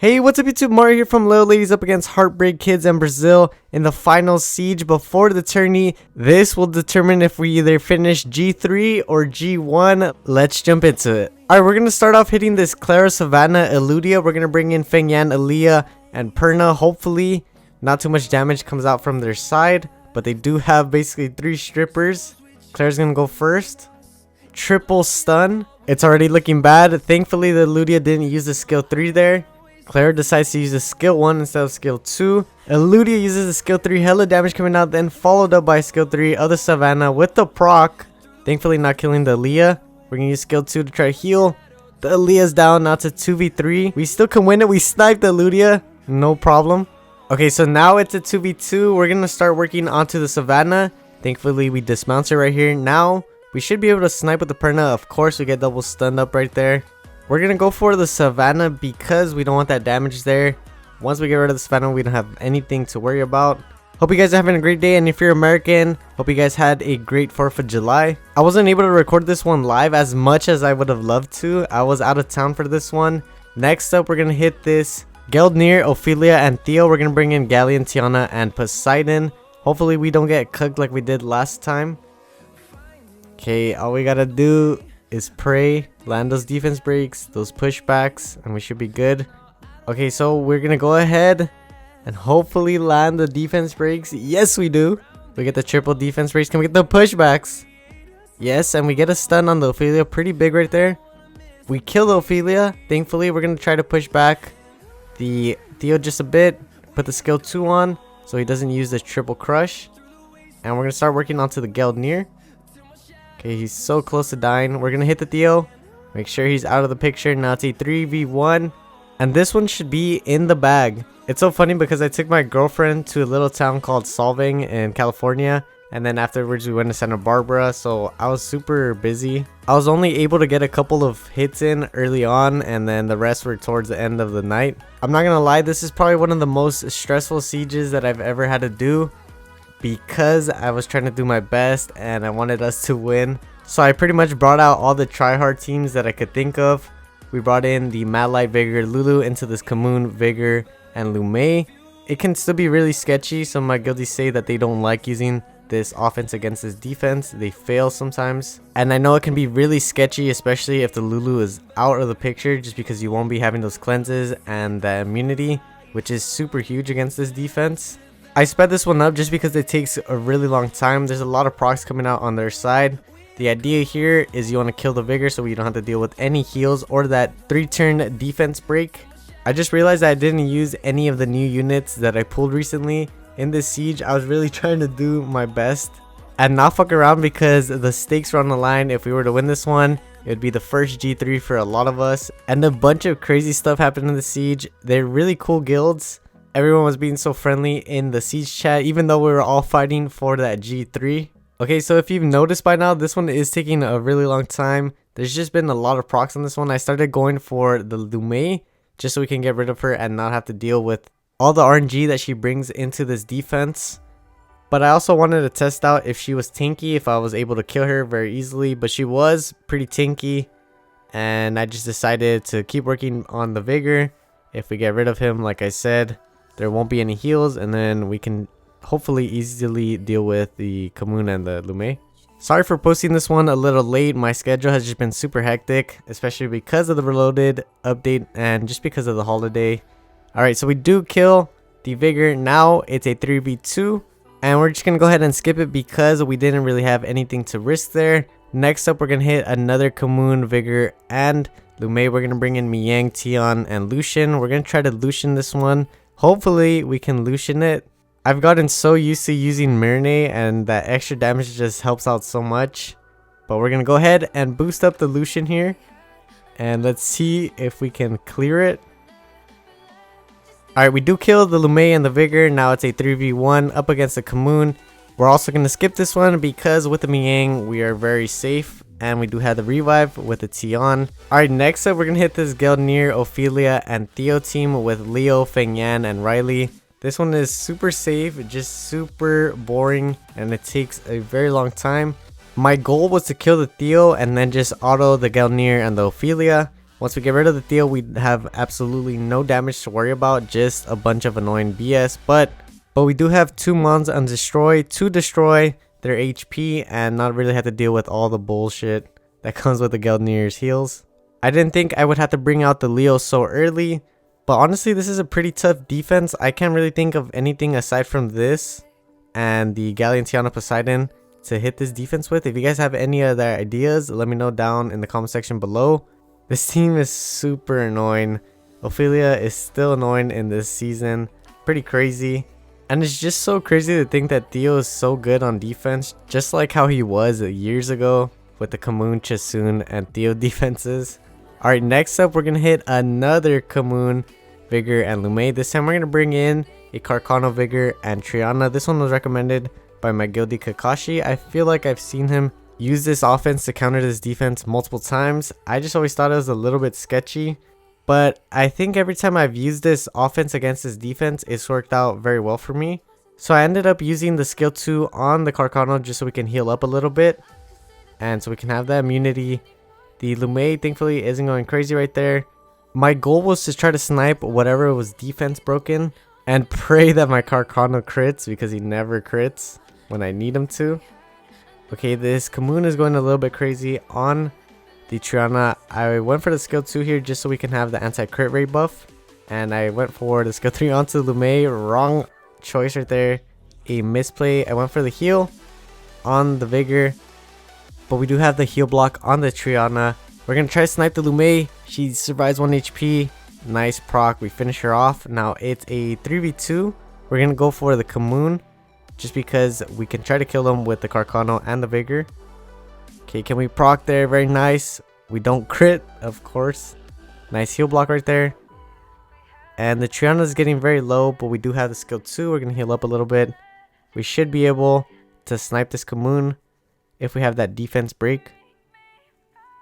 Hey, what's up YouTube? Mario here from Little Ladies up against HeartBreakKids and Brazil in the final siege before the tourney. This will determine if we either finish G3 or G1. Let's jump into it. Alright, we're going to start off hitting this Clara, Savannah, Eludia. We're going to bring in Feng Yan, Aaliyah, and Perna. Hopefully, not too much damage comes out from their side, but they do have basically 3 strippers. Claire's going to go first. Triple stun. It's already looking bad. Thankfully, the Eludia didn't use the skill 3 there. Claire decides to use the skill 1 instead of skill 2. Eludia uses the skill 3, hella damage coming out, then followed up by skill 3 of the Savannah with the proc. Thankfully not killing the Aaliyah. We're going to use skill 2 to try to heal. The Aaliyah's down, now to 2v3. We still can win it. We sniped the Eludia. No problem. Okay, so now it's a 2v2. We're going to start working onto the Savannah. Thankfully we dismount her right here. Now we should be able to snipe with the Perna. Of course, we get double stunned up right there. We're going to go for the Savannah because we don't want that damage there. Once we get rid of the Savannah, we don't have anything to worry about. Hope you guys are having a great day, and if you're American, hope you guys had a great 4th of July. I wasn't able to record this one live as much as I would have loved to. I was out of town for this one. Next up, we're going to hit this Guildies, Ophelia, and Theo. We're going to bring in Galleon, Tiana, and Poseidon. Hopefully we don't get cooked like we did last time. Okay, all we got to do is pray, land those defense breaks, those pushbacks, and we should be good. Okay, so we're gonna go ahead and hopefully land the defense breaks. Yes, we do. We get the triple defense breaks. Can we get the pushbacks? Yes, and we get a stun on the Ophelia, pretty big right there. We kill the Ophelia. Thankfully, we're gonna try to push back the Theo just a bit, put the skill 2 on so he doesn't use the triple crush, and we're gonna start working onto the Guildies. Okay, he's so close to dying. We're gonna hit the Theo. Make sure he's out of the picture. Now it's a 3v1. And this one should be in the bag. It's so funny because I took my girlfriend to a little town called Solving in California. And then afterwards we went to Santa Barbara. So I was super busy. I was only able to get a couple of hits in early on. And then the rest were towards the end of the night. I'm not gonna lie. This is probably one of the most stressful sieges that I've ever had to do, because I was trying to do my best and I wanted us to win. So I pretty much brought out all the tryhard teams that I could think of. We brought in the Mad Light, Vigor, Lulu into this Kamoon, Vigor, and Lume. It can still be really sketchy. Some of my guildies say that they don't like using this offense against this defense. They fail sometimes. And I know it can be really sketchy, especially if the Lulu is out of the picture, just because you won't be having those cleanses and the immunity, which is super huge against this defense. I sped this one up just because it takes a really long time. There's a lot of procs coming out on their side. The idea here is you want to kill the Vigor so you don't have to deal with any heals or that 3-turn defense break. I just realized that I didn't use any of the new units that I pulled recently in this siege. I was really trying to do my best and not fuck around because the stakes were on the line. If we were to win this one, it would be the first G3 for a lot of us. And a bunch of crazy stuff happened in the siege. They're really cool guilds. Everyone was being so friendly in the siege chat, even though we were all fighting for that G3. Okay, so if you've noticed by now, this one is taking a really long time. There's just been a lot of procs on this one. I started going for the Lume just so we can get rid of her and not have to deal with all the RNG that she brings into this defense. But I also wanted to test out if she was tanky, if I was able to kill her very easily. But she was pretty tanky, and I just decided to keep working on the Vigor. If we get rid of him, like I said, there won't be any heals, and then we can hopefully easily deal with the Kamoon and the Lume. Sorry for posting this one a little late. My schedule has just been super hectic, especially because of the Reloaded update and just because of the holiday. Alright, so we do kill the Vigor. Now it's a 3v2, and we're just going to go ahead and skip it because we didn't really have anything to risk there. Next up, we're going to hit another Kamoon, Vigor, and Lume. We're going to bring in Miang, Tion, and Lucian. We're going to try to Lucian this one. Hopefully we can Lucian it. I've gotten so used to using Mirne, and that extra damage just helps out so much. But we're gonna go ahead and boost up the Lucian here, and let's see if we can clear it. Alright, we do kill the Lume and the Vigor. Now it's a 3v1 up against the Kamoon. We're also gonna skip this one because with the Miang we are very safe, and we do have the revive with the Tion. Alright, next up we're gonna hit this Guildies, Ophelia, and Theo team with Leo, Feng Yan, and Riley. This one is super safe, just super boring, and it takes a very long time. My goal was to kill the Theo and then just auto the Guildies and the Ophelia. Once we get rid of the Theo, we have absolutely no damage to worry about, just a bunch of annoying BS. But we do have 2 Mons on destroy to destroy their HP and not really have to deal with all the bullshit that comes with the Galdnir's heals. I didn't think I would have to bring out the Leo so early, but honestly this is a pretty tough defense. I can't really think of anything aside from this and the Galleon Tiana Poseidon to hit this defense with. If you guys have any other ideas, let me know down in the comment section below. This team is super annoying. Ophelia is still annoying in this season. Pretty crazy. And it's just so crazy to think that Theo is so good on defense, just like how he was years ago with the Kamoon, Chasun, and Theo defenses. Alright, next up we're going to hit another Kamoon, Vigor, and Lume. This time we're going to bring in a Carcano, Vigor, and Triana. This one was recommended by my guildie Kakashi. I feel like I've seen him use this offense to counter this defense multiple times. I just always thought it was a little bit sketchy, but I think every time I've used this offense against this defense, it's worked out very well for me. So I ended up using the skill 2 on the Carcano just so we can heal up a little bit and so we can have that immunity. The Lume thankfully isn't going crazy right there. My goal was to try to snipe whatever was defense broken and pray that my Carcano crits, because he never crits when I need him to. Okay, this Kamoon is going a little bit crazy on the Triana. I went for the skill 2 here just so we can have the anti-crit rate buff. And I went for the skill 3 onto the Lume. Wrong choice right there. A misplay. I went for the heal on the Vigor. But we do have the heal block on the Triana. We're going to try to snipe the Lume. She survives 1 HP. Nice proc. We finish her off. Now it's a 3v2. We're going to go for the Kamoon, just because we can try to kill them with the Carcano and the Vigor. Okay, can we proc there? Very nice. We don't crit, of course. Nice heal block right there. And the Triana is getting very low, but we do have the skill 2. We're going to heal up a little bit. We should be able to snipe this Kamoon if we have that defense break.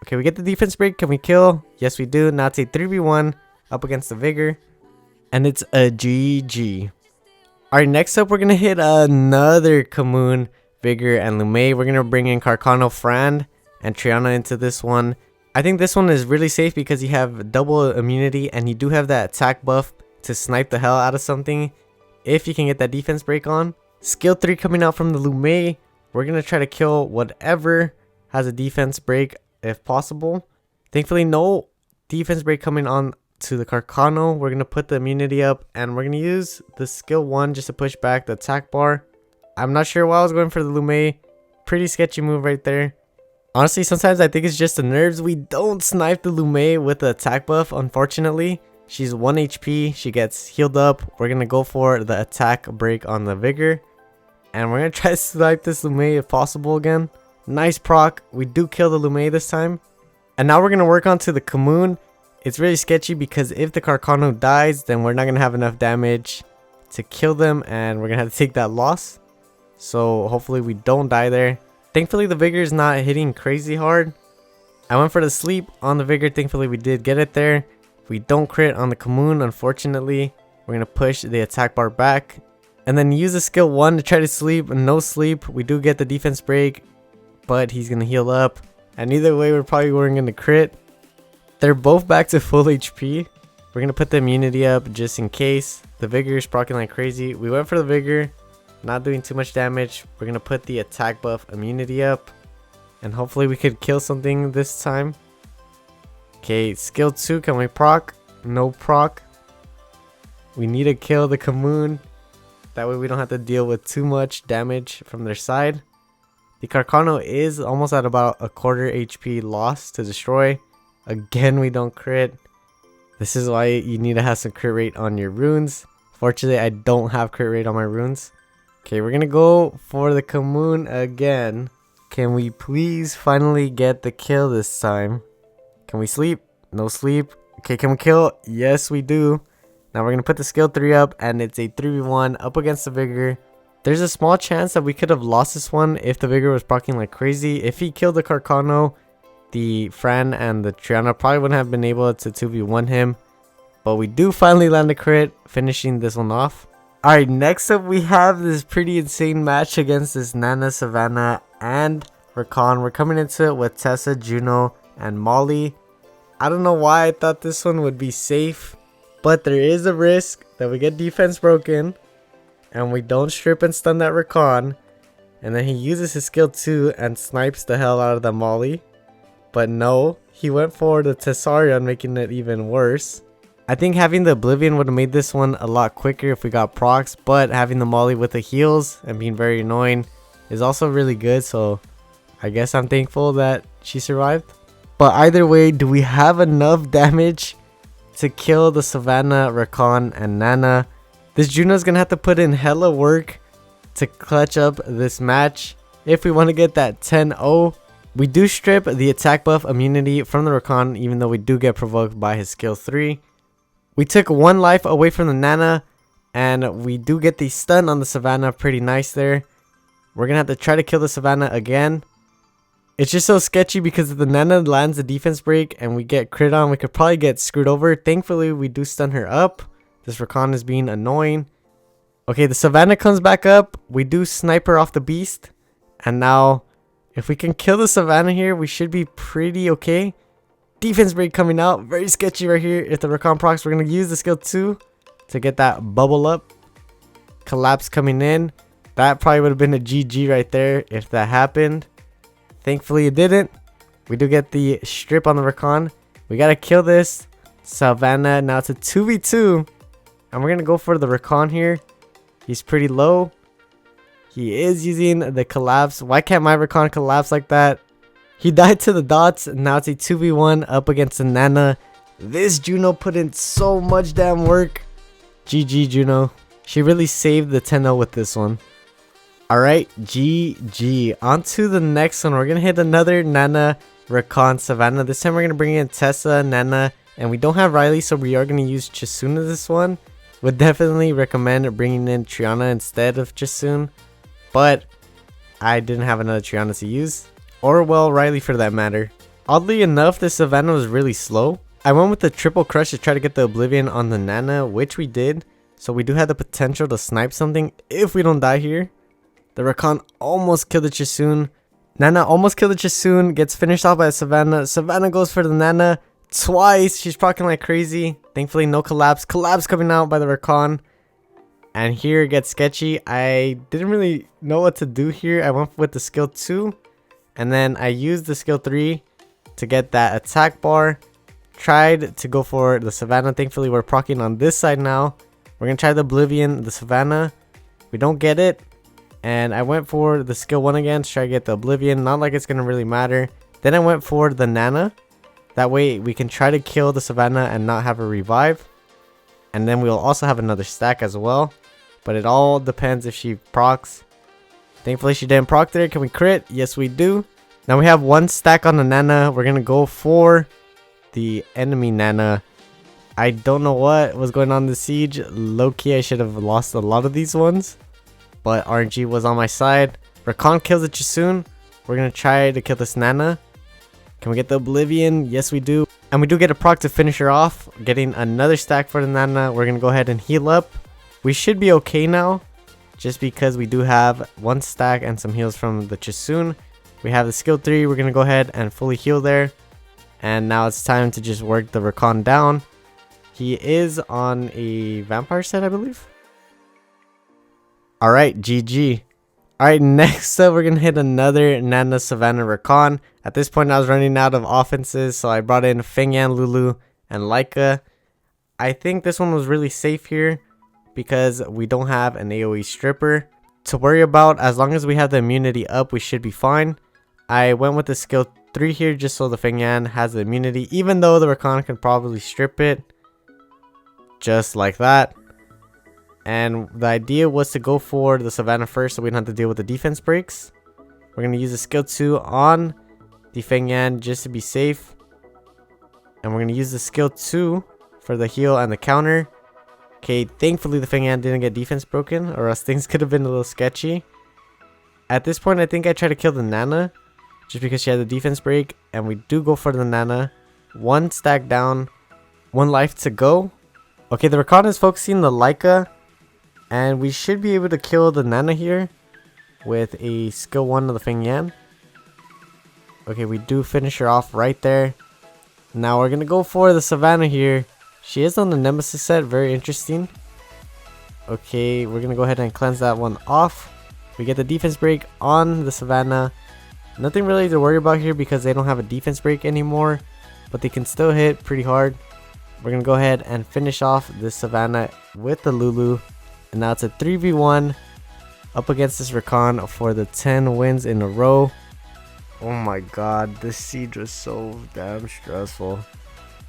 Okay, we get the defense break. Can we kill? Yes, we do. Now it's a 3v1 up against the Vigor. And it's a GG. Alright, next up we're going to hit another Kamoon, Vigor, and Lume. We're going to bring in Carcano, Fran, and Triana into this one. I think this one is really safe because you have double immunity and you do have that attack buff to snipe the hell out of something if you can get that defense break on. Skill 3 coming out from the Lume. We're going to try to kill whatever has a defense break if possible. Thankfully, no defense break coming on to the Carcano. We're going to put the immunity up and we're going to use the skill 1 just to push back the attack bar. I'm not sure why I was going for the Lume. Pretty sketchy move right there. Honestly, sometimes I think it's just the nerves. We don't snipe the Lume with the attack buff, unfortunately. She's 1 HP. She gets healed up. We're going to go for the attack break on the Vigor. And we're going to try to snipe this Lume if possible again. Nice proc. We do kill the Lume this time. And now we're going to work on to the Kamoon. It's really sketchy because if the Carcano dies, then we're not going to have enough damage to kill them. And we're going to have to take that loss. So hopefully we don't die there. Thankfully the Vigor is not hitting crazy hard. I went for the sleep on the Vigor. Thankfully we did get it there. We don't crit on the Kamoon, unfortunately. We're going to push the attack bar back. And then use the skill 1 to try to sleep. No sleep. We do get the defense break. But he's going to heal up. And either way, we're probably going to crit. They're both back to full HP. We're going to put the immunity up just in case. The Vigor is proccing like crazy. We went for the Vigor. Not doing too much damage. We're going to put the attack buff immunity up. And hopefully we could kill something this time. Okay, skill 2. Can we proc? No proc. We need to kill the Kamoon. That way we don't have to deal with too much damage from their side. The Carcano is almost at about a quarter HP loss to destroy. Again, we don't crit. This is why you need to have some crit rate on your runes. Fortunately, I don't have crit rate on my runes. Okay, we're going to go for the Kamoon again. Can we please finally get the kill this time? Can we sleep? No sleep. Okay, can we kill? Yes, we do. Now we're going to put the skill 3 up and it's a 3v1 up against the Vigor. There's a small chance that we could have lost this one if the Vigor was proccing like crazy. If he killed the Carcano, the Fran and the Triana probably wouldn't have been able to 2v1 him. But we do finally land a crit, finishing this one off. Alright, next up we have this pretty insane match against this Nana, Savannah, and Rakan. We're coming into it with Tessa, Juno, and Molly. I don't know why I thought this one would be safe, but there is a risk that we get defense broken and we don't strip and stun that Rakan, and then he uses his skill 2 and snipes the hell out of the molly. But no, he went for the Tessarion, making it even worse. I think having the Oblivion would have made this one a lot quicker if we got procs, but having the molly with the heals and being very annoying is also really good, so I guess I'm thankful that she survived. But either way, do we have enough damage to kill the Savannah, Rakan, and Nana? This Juno's gonna have to put in hella work to clutch up this match if we want to get that 10-0. We do strip the attack buff immunity from the Rakan, even though we do get provoked by his skill 3. We took 1 life away from the Nana, and we do get the stun on the Savannah. Pretty nice there. We're gonna have to try to kill the Savannah again. It's just so sketchy because if the Nana lands the defense break and we get crit on, we could probably get screwed over. Thankfully, we do stun her up. This Rakan is being annoying. Okay, the Savannah comes back up. We do snipe her off the beast. And now, if we can kill the Savannah here, we should be pretty okay. Defense break coming out. Very sketchy right here. If the Rakan procs, we're going to use the skill 2 to get that bubble up. Collapse coming in. That probably would have been a GG right there if that happened. Thankfully, it didn't. We do get the strip on the Rakan. We got to kill this Savannah. Now it's a 2v2. And we're going to go for the Rakan here. He's pretty low. He is using the collapse. Why can't my Rakan collapse like that? He died to the dots. Now it's a 2v1 up against the Nana. This Juno put in so much damn work. GG Juno. She really saved the 10-0 with this one. Alright, GG. On to the next one. We're going to hit another Nana, Rakan, Savannah. This time we're going to bring in Tessa, Nana, and we don't have Riley, so we are going to use Chisuna this one. Would definitely recommend bringing in Triana instead of Chisun, but I didn't have another Triana to use, or well, Riley for that matter. Oddly enough, this Savannah was really slow. I went with the triple crush to try to get the Oblivion on the Nana, which we did, so we do have the potential to snipe something if we don't die here. The Rakan almost killed the Chisun. Nana almost killed the Chisun, gets finished off by Savannah. Savannah goes for the Nana twice. She's proccing like crazy. Thankfully, no collapse. Collapse coming out by the Rakan. And here it gets sketchy. I didn't really know what to do here. I went with the skill 2. And then I used the skill 3 to get that attack bar. Tried to go for the Savannah. Thankfully, we're proccing on this side now. We're going to try the Oblivion, the Savannah. We don't get it. And I went for the skill 1 again to try to get the Oblivion. Not like it's going to really matter. Then I went for the Nana. That way we can try to kill the Savannah and not have her revive. And then we'll also have another stack as well. But it all depends if she procs. Thankfully she didn't proc there. Can we crit? Yes we do. Now we have 1 stack on the Nana. We're going to go for the enemy Nana. I don't know what was going on in the siege. Low-key I should have lost a lot of these ones. But RNG was on my side. Rakan kills the Chisun. We're going to try to kill this Nana. Can we get the Oblivion? Yes, we do. And we do get a proc to finish her off. Getting another stack for the Nana. We're going to go ahead and heal up. We should be okay now. Just because we do have 1 stack and some heals from the Chisun. We have the skill 3. We're going to go ahead and fully heal there. And now it's time to just work the Rakan down. He is on a vampire set, I believe. Alright, GG. Alright, next up we're going to hit another Nana, Savannah, Rakan. At this point I was running out of offenses, so I brought in Fengyan, Lulu, and Leica. I think this one was really safe here because we don't have an AoE stripper to worry about. As long as we have the immunity up, we should be fine. I went with the skill 3 here just so the Fengyan has the immunity, even though the Rakan can probably strip it. Just like that. And the idea was to go for the Savannah first so we don't have to deal with the defense breaks. We're going to use the skill 2 on the Fengyan just to be safe. And we're going to use the skill 2 for the heal and the counter. Okay, thankfully the Fengyan didn't get defense broken, or else things could have been a little sketchy. At this point, I think I tried to kill the Nana just because she had the defense break. And we do go for the Nana. 1 stack down, 1 life to go. Okay, the Rakan is focusing the Leica. And we should be able to kill the Nana here with a skill 1 of the Fengyan. Okay, we do finish her off right there. Now we're gonna go for the Savannah here. She is on the Nemesis set, very interesting. Okay, we're gonna go ahead and cleanse that one off. We get the defense break on the Savannah. Nothing really to worry about here because they don't have a defense break anymore, but they can still hit pretty hard. We're gonna go ahead and finish off this Savannah with the Lulu, and now it's a 3v1 up against this Rakan for the 10 wins in a row. Oh my god, this siege was so damn stressful.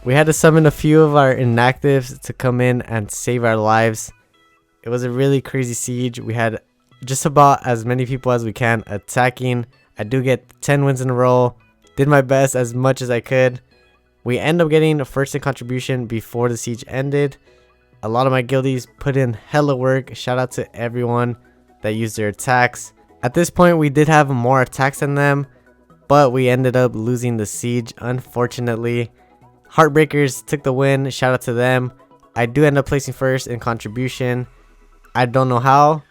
We had to summon a few of our inactives to come in and save our lives. It was a really crazy siege. We had just about as many people as we can attacking. I do get 10 wins in a row. Did my best as much as I could. We end up getting a first in contribution before the siege ended. A lot of my guildies put in hella work. Shout out to everyone that used their attacks. At this point, we did have more attacks than them, but we ended up losing the siege, unfortunately. Heartbreakers took the win. Shout out to them. I do end up placing first in contribution. I don't know how,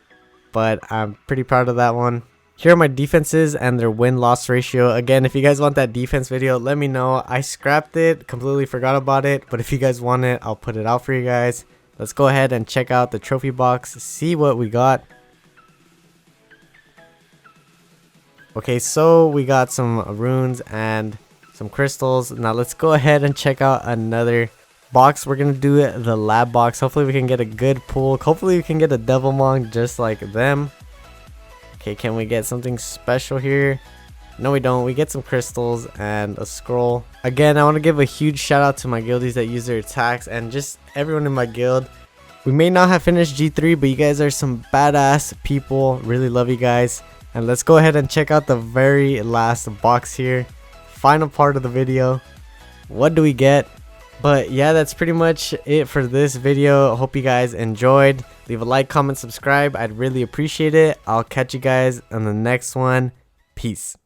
but I'm pretty proud of that one. Here are my defenses and their win-loss ratio. Again, if you guys want that defense video, let me know. I scrapped it, completely forgot about it, but if you guys want it, I'll put it out for you guys. Let's go ahead and check out the trophy box, see what we got. Okay, so we got some runes and some crystals. Now let's go ahead and check out another box. We're gonna do the lab box. Hopefully we can get a good pull. Hopefully we can get a Devilmong just like them. Okay, can we get something special here? No, we don't. We get some crystals and a scroll. Again, I want to give a huge shout out to my guildies that use their attacks and just everyone in my guild. We may not have finished G3, but you guys are some badass people. Really love you guys. And let's go ahead and check out the very last box here. Final part of the video. What do we get? But yeah, that's pretty much it for this video. Hope you guys enjoyed. Leave a like, comment, subscribe. I'd really appreciate it. I'll catch you guys on the next one. Peace.